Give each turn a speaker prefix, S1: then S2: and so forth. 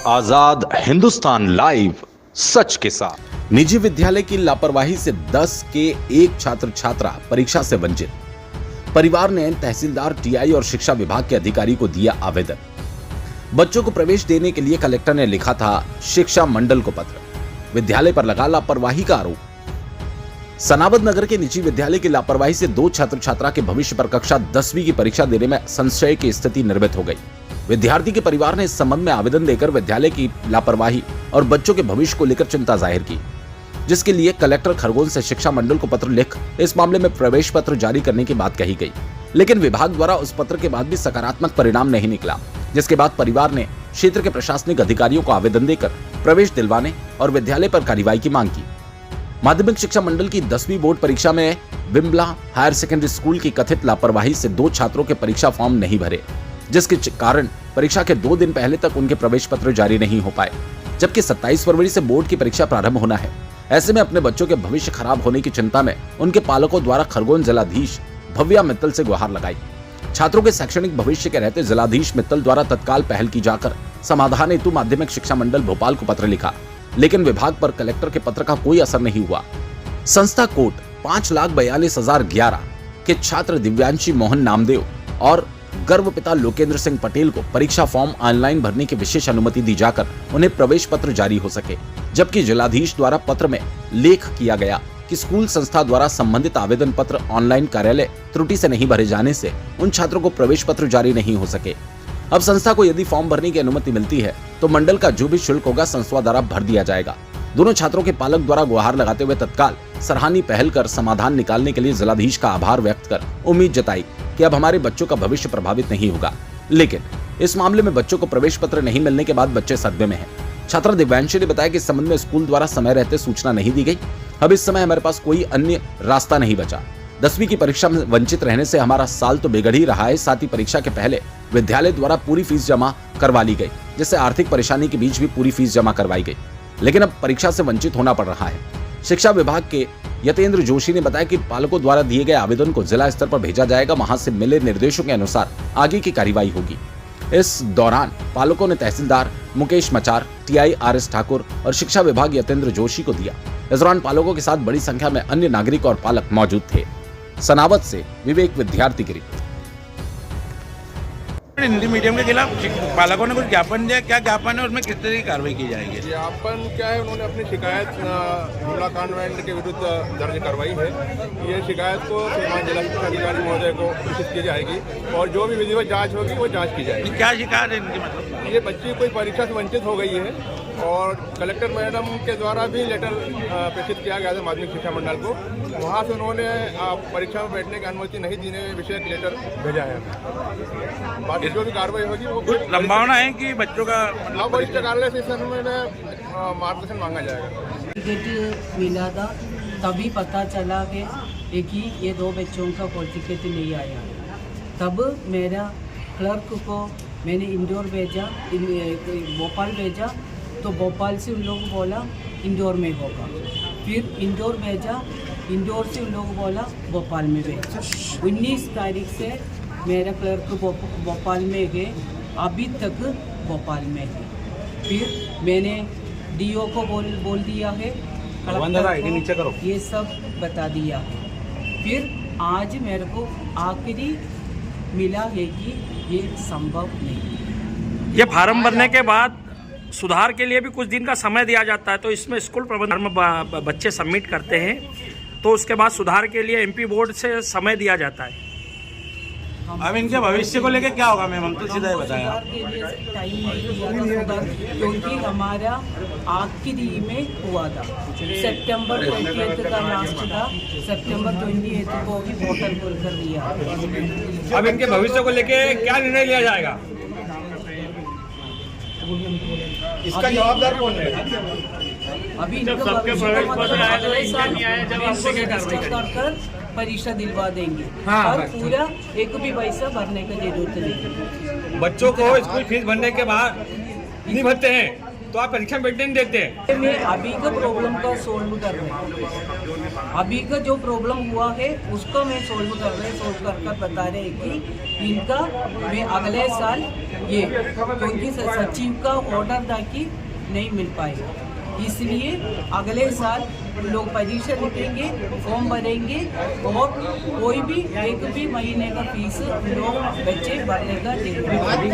S1: आजाद Hindustan live, सच के साथ।
S2: निजी विद्यालय की लापरवाही से 10 के एक छात्र छात्रा परीक्षा से वंचित। परिवार ने तहसीलदार, टीआई और शिक्षा विभाग के अधिकारी को दिया आवेदन। बच्चों को प्रवेश देने के लिए कलेक्टर ने लिखा था शिक्षा मंडल को पत्र। विद्यालय पर लगा लापरवाही का आरोप। सनावद नगर के निजी विद्यालय की लापरवाही से 2 छात्र छात्रा के भविष्य पर कक्षा 10वीं की परीक्षा देने में संशय की स्थिति निर्मित हो गई। विद्यार्थी के परिवार ने इस संबंध में आवेदन देकर विद्यालय की लापरवाही और बच्चों के भविष्य को लेकर चिंता जाहिर की, जिसके लिए कलेक्टर खरगोन से शिक्षा मंडल को पत्र लिख इस मामले में प्रवेश पत्र जारी करने की बात कही गई। लेकिन विभाग द्वारा उस पत्र के बाद भी सकारात्मक परिणाम नहीं निकला, जिसके बाद परिवार ने क्षेत्र के प्रशासनिक अधिकारियों को आवेदन देकर प्रवेश दिलवाने और विद्यालय पर कार्रवाई की मांग की। माध्यमिक शिक्षा मंडल की 10वीं बोर्ड परीक्षा में बिमला हायर सेकेंडरी स्कूल की कथित लापरवाही से 2 छात्रों के परीक्षा फॉर्म नहीं भरे, जिसके कारण परीक्षा के 2 दिन पहले तक उनके प्रवेश पत्र जारी नहीं हो पाए, जबकि 27 फरवरी से बोर्ड की परीक्षा प्रारंभ होना है। ऐसे में अपने बच्चों के भविष्य खराब होने की चिंता में उनके पालकों द्वारा खरगोन जिलाधीश भव्या मित्तल से गुहार लगाई। छात्रों के शैक्षणिक भविष्य के रहते जिलाधीश मित्तल द्वारा तत्काल पहल की जाकर समाधान हेतु माध्यमिक शिक्षा मंडल भोपाल को पत्र लिखा, लेकिन विभाग पर कलेक्टर के पत्र का कोई असर नहीं हुआ। संस्था कोट 5,42,011 के छात्र दिव्यांशी मोहन नामदेव और गर्भ पिता लोकेंद्र सिंह पटेल को परीक्षा फॉर्म ऑनलाइन भरने की विशेष अनुमति दी जाकर उन्हें प्रवेश पत्र जारी हो सके, जबकि जिलाधीश द्वारा पत्र में लेख किया गया कि स्कूल संस्था द्वारा संबंधित आवेदन पत्र ऑनलाइन कार्यालय त्रुटि से नहीं भरे जाने से उन छात्रों को प्रवेश पत्र जारी नहीं हो सके। अब संस्था को यदि फॉर्म भरने की अनुमति मिलती है तो मंडल का जो भी शुल्क होगा संस्था द्वारा भर दिया जाएगा। दोनों छात्रों के पालक द्वारा गुहार लगाते हुए तत्काल सराहनीय पहल कर समाधान निकालने के लिए जिलाधीश का आभार व्यक्त कर उम्मीद जताई कि अब हमारे बच्चों का भविष्य प्रभावित नहीं होगा। लेकिन इस मामले में बच्चों को प्रवेश पत्र नहीं मिलने के बाद बच्चे सदमे में हैं। छात्रा दिव्यांशी ने बताया कि इस संबंध में स्कूल द्वारा समय रहते सूचना नहीं दी गई। अब इस समय हमारे पास कोई अन्य रास्ता नहीं बचा। 10वीं की परीक्षा में वंचित रहने से हमारा साल तो बिगड़ ही रहा है, साथ ही परीक्षा के पहले विद्यालय द्वारा पूरी फीस जमा करवा ली गई, जिससे आर्थिक परेशानी के बीच भी पूरी फीस जमा करवाई गई, लेकिन अब परीक्षा से वंचित होना पड़ रहा है। शिक्षा विभाग के यतेंद्र जोशी ने बताया कि पालकों द्वारा दिए गए आवेदन को जिला स्तर पर भेजा जाएगा, वहां से मिले निर्देशों के अनुसार आगे की कार्रवाई होगी। इस दौरान पालकों ने तहसीलदार मुकेश मचार, टीआई RS ठाकुर और शिक्षा विभाग यतेंद्र जोशी को दिया। इस दौरान पालकों के साथ बड़ी संख्या में अन्य नागरिक और पालक मौजूद थे। सनावद से विवेक विद्यार्थी की रिपोर्ट।
S3: हिंदी मीडियम के खिलाफ पालकों ने कुछ ज्ञापन दिया, क्या ज्ञापन है, उसमें किस तरह की कार्रवाई की जाएगी?
S4: ज्ञापन क्या है, उन्होंने अपनी शिकायत जुमला कांड के विरुद्ध दर्ज करवाई है। ये शिकायत को श्रीमान जिला शिक्षा अधिकारी महोदय को प्रेषित की जाएगी और जो भी विधिवत जांच होगी वो जांच की जाएगी।
S3: क्या शिकायत है इनकी? मतलब ये
S4: बच्ची कोई परीक्षा से वंचित हो गई है और कलेक्टर मैडम के द्वारा भी लेटर प्रेषित किया गया था माध्यमिक शिक्षा मंडल को। वहाँ से उन्होंने परीक्षा में बैठने की अनुमति नहीं देने विषय लेटर भेजा है। बाकी जो भी कार्रवाई होगी वो
S3: संभावना है कि बच्चों का
S4: वरिष्ठ कार्यालय से मार्गदर्शन मांगा जाएगा।
S5: टिकट मिला था, तभी पता चला कि ये 2 बच्चों का कोई टिकट नहीं आया। तब मेरा क्लर्क को मैंने इंदौर भेजा, भोपाल भेजा, तो भोपाल से उन लोगों को बोला इंदौर में होगा। फिर इंदौर भेजा, इंदौर से उन लोगों को बोला भोपाल में भेजा। 19 तारीख से मेरा क्लर्क भोपाल में गए, अभी तक भोपाल में है। फिर मैंने DO को बोल दिया है, नीचे करो, ये सब बता दिया है। फिर आज मेरे को आखिरी मिला है कि ये संभव नहीं।
S6: ये फार्म भरने के बाद सुधार के लिए भी कुछ दिन का समय दिया जाता है, तो इसमें स्कूल प्रबंधन बच्चे सबमिट करते हैं तो उसके बाद सुधार के लिए MP बोर्ड से समय दिया जाता है।
S3: अब इनके भविष्य को लेकर क्या होगा मैम? हम तो सीधा ही बताया
S5: के लिए टाइम नहीं दिया था, क्योंकि हमारा आखिरी में हुआ था। सितंबर 28 का लास्ट था, सितंबर 28 को ही पोर्टल खोल कर दिया।
S6: अब इनके भविष्य को लेकर क्या निर्णय लिया जाएगा?
S4: इसका जवाबदार कौन है?
S5: अभी परीक्षा दिलवा देंगे और पूरा एक भी पैसा भरने का जरूरत नहीं।
S6: बच्चों को स्कूल फीस भरने के बाद नहीं भरते हैं
S7: तो आप परीक्षा में बैठने नहीं देते।
S5: मैं अभी का प्रॉब्लम का सोल्व कर रहा हूँ। अभी का जो प्रॉब्लम हुआ है उसको मैं सोल्व कर बता रहे हैं कि इनका मैं अगले साल ये, क्योंकि सचिव का ऑर्डर था कि नहीं मिल पाएगा, इसलिए अगले साल लोग परीक्षा लिखेंगे, फॉर्म भरेंगे और कोई भी एक भी महीने का फीस लोग बच्चे भरने का देंगे।